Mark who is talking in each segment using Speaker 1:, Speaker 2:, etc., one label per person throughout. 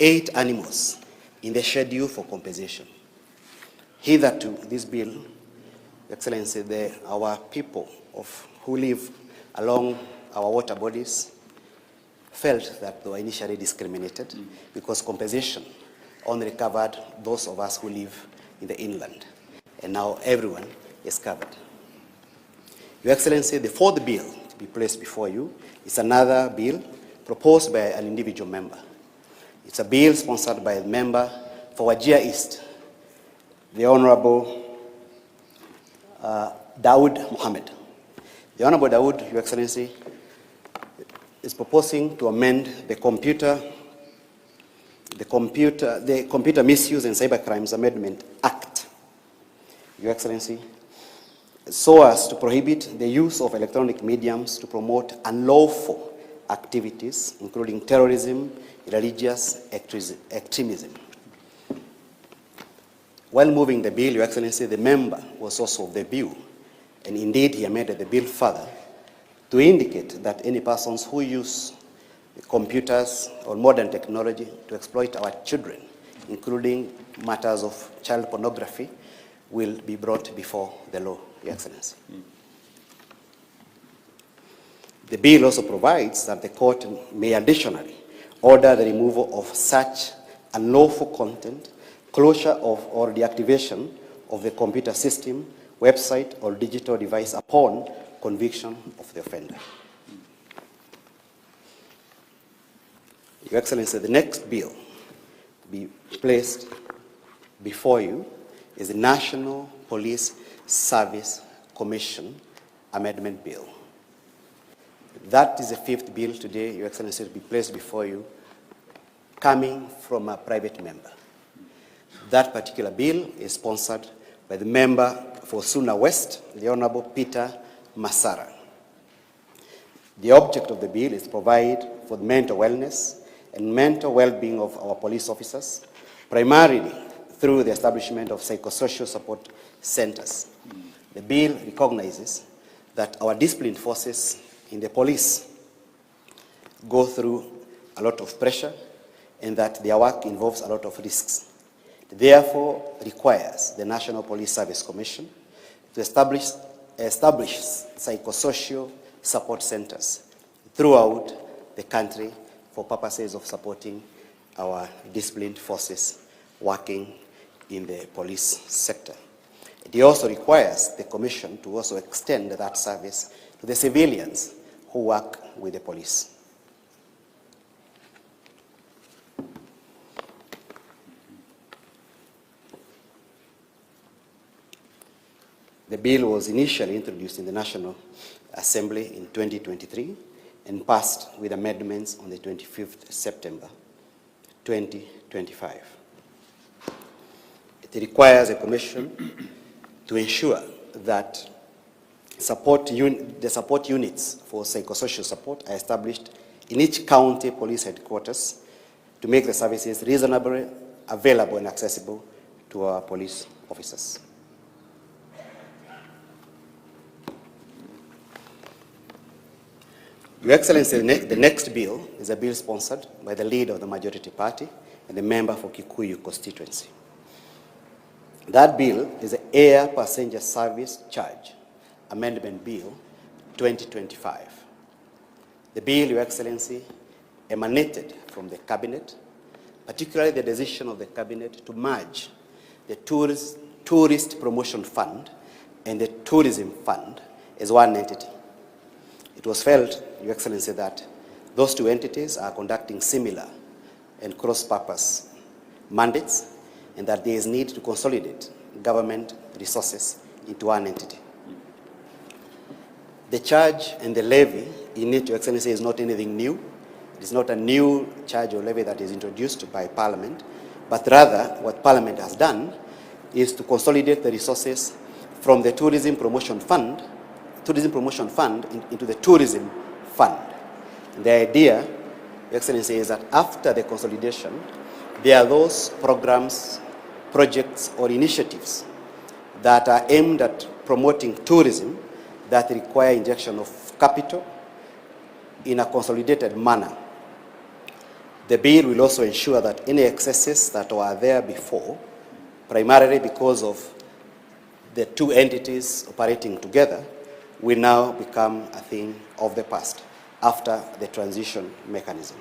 Speaker 1: 8 animals in the schedule for compensation. Hitherto, this bill, Excellency, our people who live along our water bodies felt that they were initially discriminated because compensation only covered those of us who live in the inland. And now everyone is covered. Your Excellency, the fourth bill to be placed before you is another bill proposed by an individual member. It's a bill sponsored by a member for Wajir East, the Honorable Dawood Mohammed. The Honorable Dawood, Your Excellency, is proposing to amend the Computer Misuse and Cybercrimes Amendment Act, Your Excellency, so as to prohibit the use of electronic mediums to promote unlawful activities, including terrorism, religious extremism. While moving the bill, Your Excellency, the member was also of the view, and indeed he amended the bill further, to indicate that any persons who use computers or modern technology to exploit our children, including matters of child pornography, will be brought before the law, Your Excellency. The bill also provides that the court may additionally order the removal of such unlawful content, closure of or deactivation of the computer system, website, or digital device upon conviction of the offender. Your Excellency, the next bill to be placed before you is the National Police Service Commission Amendment Bill. That is the fifth bill today, Your Excellency, to be placed before you, coming from a private member. That particular bill is sponsored by the member for Suna West, the Honorable Peter Masara. The object of the bill is to provide for the mental wellness and mental well-being of our police officers, primarily through the establishment of psychosocial support centers. The bill recognizes that our disciplined forces in the police go through a lot of pressure and that their work involves a lot of risks. It therefore requires the National Police Service Commission to establish psychosocial support centers throughout the country for purposes of supporting our disciplined forces working in the police sector. It also requires the Commission to also extend that service to the civilians who work with the police. The bill was initially introduced in the National Assembly in 2023 and passed with amendments on the 25th September 2025. It requires a commission to ensure that the support units for psychosocial support are established in each county police headquarters to make the services reasonably available and accessible to our police officers. Your Excellency, the next bill is a bill sponsored by the leader of the majority party and the member for Kikuyu constituency. That bill is the Air Passenger Service Charge Amendment Bill 2025. The bill, Your Excellency, emanated from the Cabinet, particularly the decision of the Cabinet to merge the Tourist Promotion Fund and the Tourism Fund as one entity. It was felt, Your Excellency, that those two entities are conducting similar and cross-purpose mandates and that there is need to consolidate government resources into one entity. The charge and the levy in it, Your Excellency, is not anything new. It is not a new charge or levy that is introduced by Parliament, but rather what Parliament has done is to consolidate the resources from the Tourism Promotion Fund into the Tourism Fund. And the idea, Your Excellency, is that after the consolidation, there are those programs, projects, or initiatives that are aimed at promoting tourism that require injection of capital in a consolidated manner. The bill will also ensure that any excesses that were there before, primarily because of the two entities operating together, will now become a thing of the past after the transition mechanism.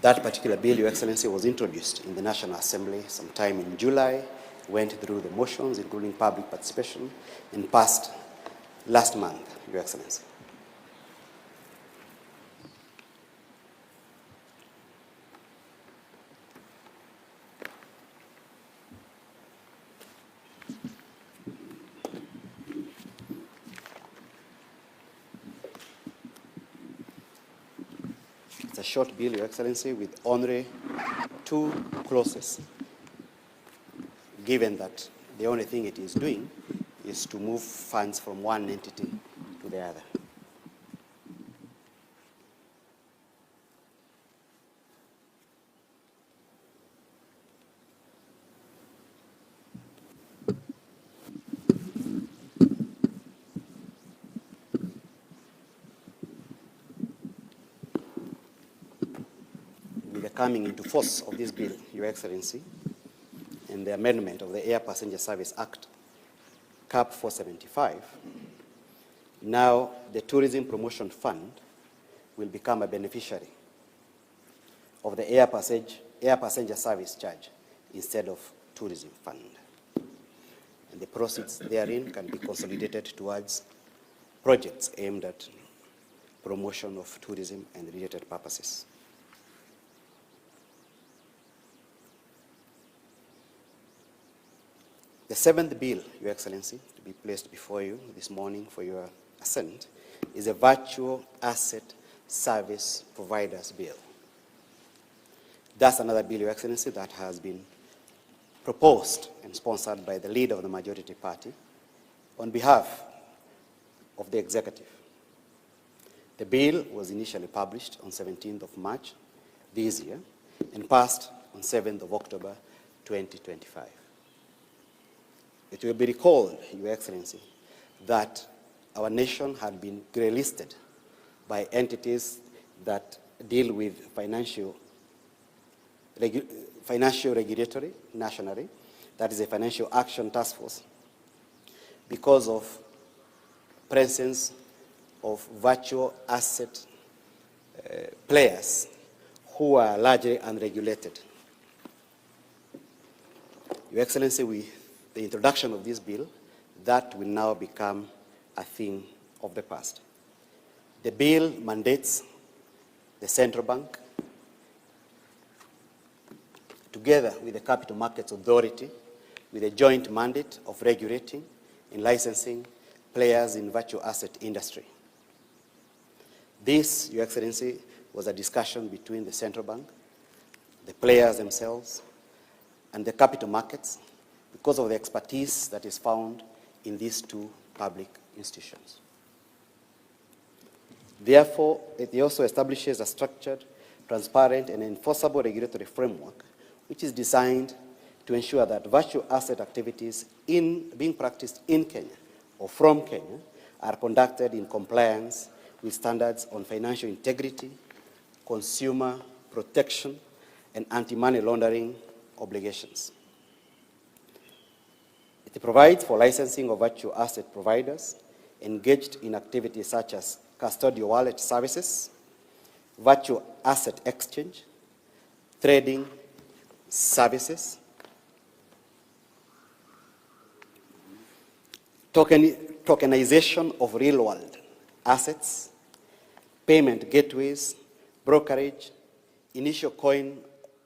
Speaker 1: That particular bill, Your Excellency, was introduced in the National Assembly sometime in July, went through the motions, including public participation, and passed last month, Your Excellency. It's a short bill, Your Excellency, with only two clauses, given that the only thing it is doing is to move funds from one entity to the other. With the coming into force of this bill, Your Excellency, and the amendment of the Air Passenger Service Act, Cap 475, now the Tourism Promotion Fund will become a beneficiary of the Air Passenger Service Charge instead of Tourism Fund. And the proceeds therein can be consolidated towards projects aimed at promotion of tourism and related purposes. The seventh bill, Your Excellency, to be placed before you this morning for your assent, is a Virtual Asset Service Providers Bill. That's another bill, Your Excellency, that has been proposed and sponsored by the leader of the majority party on behalf of the executive. The bill was initially published on 17th of March this year and passed on 7th of October 2025. It will be recalled, Your Excellency, that our nation had been grey-listed by entities that deal with financial regulatory nationally, that is a Financial Action Task Force, because of presence of virtual asset players who are largely unregulated. Your Excellency, with the introduction of this bill, that will now become a thing of the past. The bill mandates the central bank, together with the Capital Markets Authority, with a joint mandate of regulating and licensing players in virtual asset industry. This, Your Excellency, was a discussion between the central bank, the players themselves, and the capital markets, because of the expertise that is found in these two public institutions. Therefore, it also establishes a structured, transparent, and enforceable regulatory framework which is designed to ensure that virtual asset activities being practiced in Kenya or from Kenya are conducted in compliance with standards on financial integrity, consumer protection, and anti-money laundering obligations. It provides for licensing of virtual asset providers engaged in activities such as custodial wallet services, virtual asset exchange, trading services, tokenization of real-world assets, payment gateways, brokerage, initial coin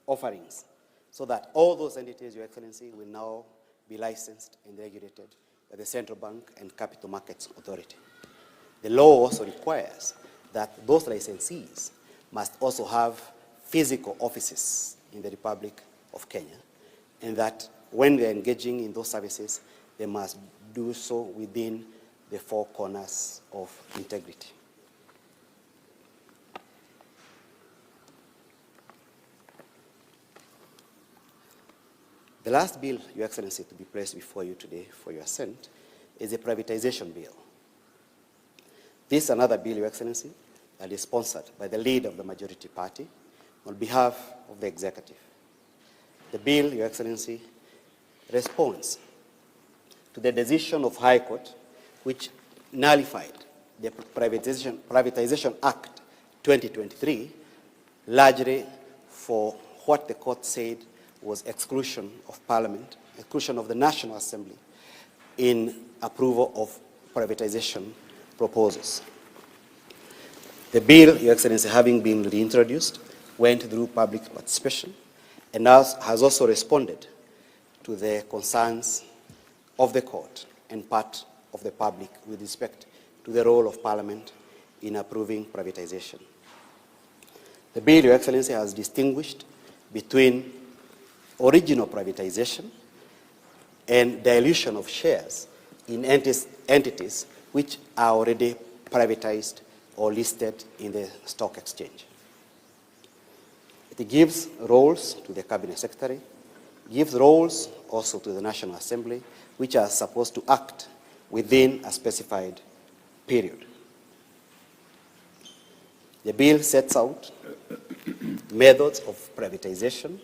Speaker 1: offerings, so that all those entities, Your Excellency, will now be licensed and regulated by the Central Bank and Capital Markets Authority. The law also requires that those licensees must also have physical offices in the Republic of Kenya, and that when they're engaging in those services, they must do so within the four corners of integrity. The last bill, Your Excellency, to be placed before you today for your assent is a privatization bill. This is another bill, Your Excellency, that is sponsored by the leader of the majority party on behalf of the executive. The bill, Your Excellency, responds to the decision of High Court which nullified the Privatization Act 2023, largely for what the court said was exclusion of Parliament, exclusion of the National Assembly in approval of privatization proposals. The bill, Your Excellency, having been reintroduced, went through public participation and has also responded to the concerns of the court and part of the public with respect to the role of Parliament in approving privatization. The bill, Your Excellency, has distinguished between original privatization and dilution of shares in entities which are already privatized or listed in the stock exchange. It gives roles to the Cabinet Secretary, gives roles also to the National Assembly, which are supposed to act within a specified period. The bill sets out methods of privatization,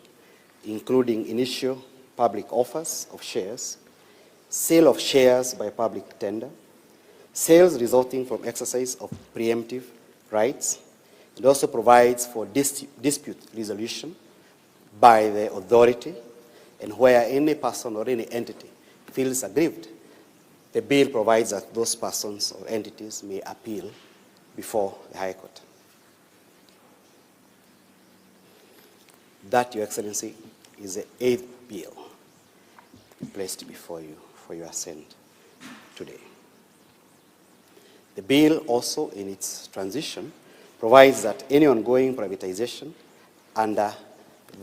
Speaker 1: including initial public offers of shares, sale of shares by public tender, sales resulting from exercise of preemptive rights. It also provides for dispute resolution by the authority, and where any person or any entity feels aggrieved, the bill provides that those persons or entities may appeal before the High Court. That, Your Excellency, is the 8th bill placed before you for your assent today. The bill also, in its transition, provides that any ongoing privatization under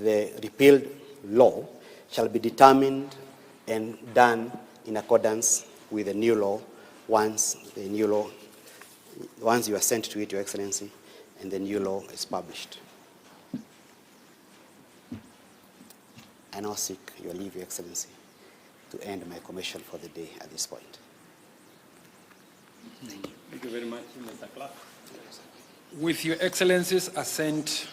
Speaker 1: the repealed law shall be determined and done in accordance with the new law once you assent to it, Your Excellency, and the new law is published. I now seek your leave, Your Excellency, to end my commission for the day at this point. Thank you.
Speaker 2: Thank you very much, Mr. Clerk. With Your Excellency's assent,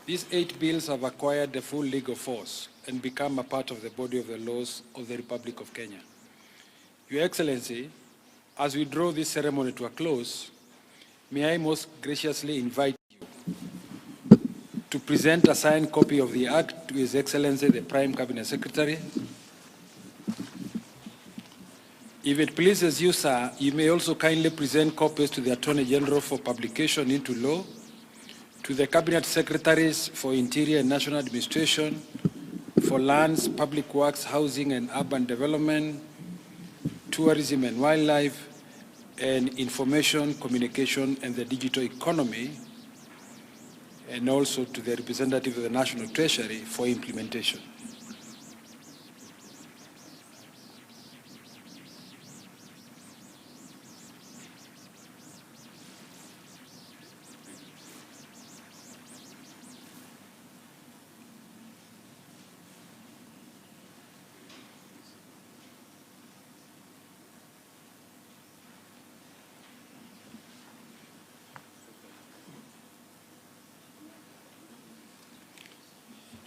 Speaker 2: these 8 bills have acquired the full legal force and become a part of the body of the laws of the Republic of Kenya. Your Excellency, as we draw this ceremony to a close, may I most graciously invite you to present a signed copy of the Act to His Excellency the Prime Cabinet Secretary. If it pleases you, sir, you may also kindly present copies to the Attorney General for publication into law, to the Cabinet Secretaries for Interior and National Administration, for Lands, Public Works, Housing and Urban Development, Tourism and Wildlife, and Information, Communication and the Digital Economy, and also to the representative of the National Treasury for implementation.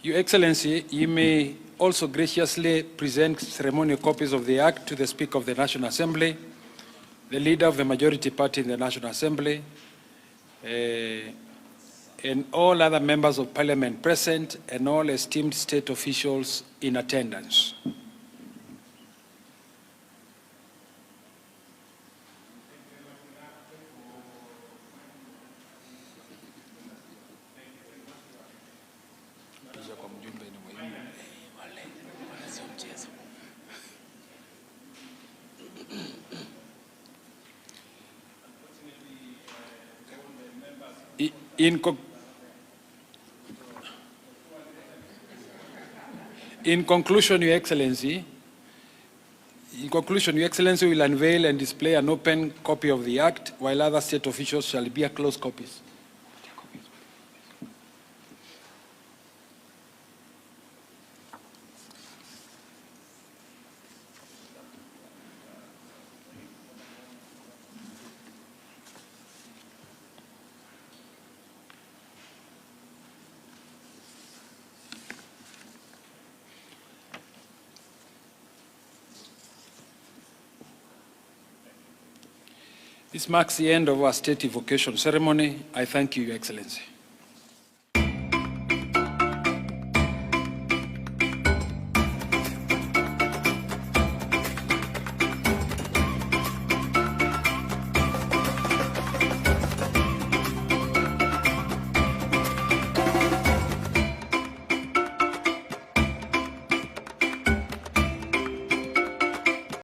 Speaker 2: Your Excellency, you may also graciously present ceremonial copies of the Act to the Speaker of the National Assembly, the Leader of the Majority Party in the National Assembly, and all other members of Parliament present, and all esteemed state officials in attendance. In conclusion, Your Excellency, will unveil and display an open copy of the Act, while other state officials shall bear closed copies. This marks the end of our state evocation ceremony. I thank you, Your Excellency.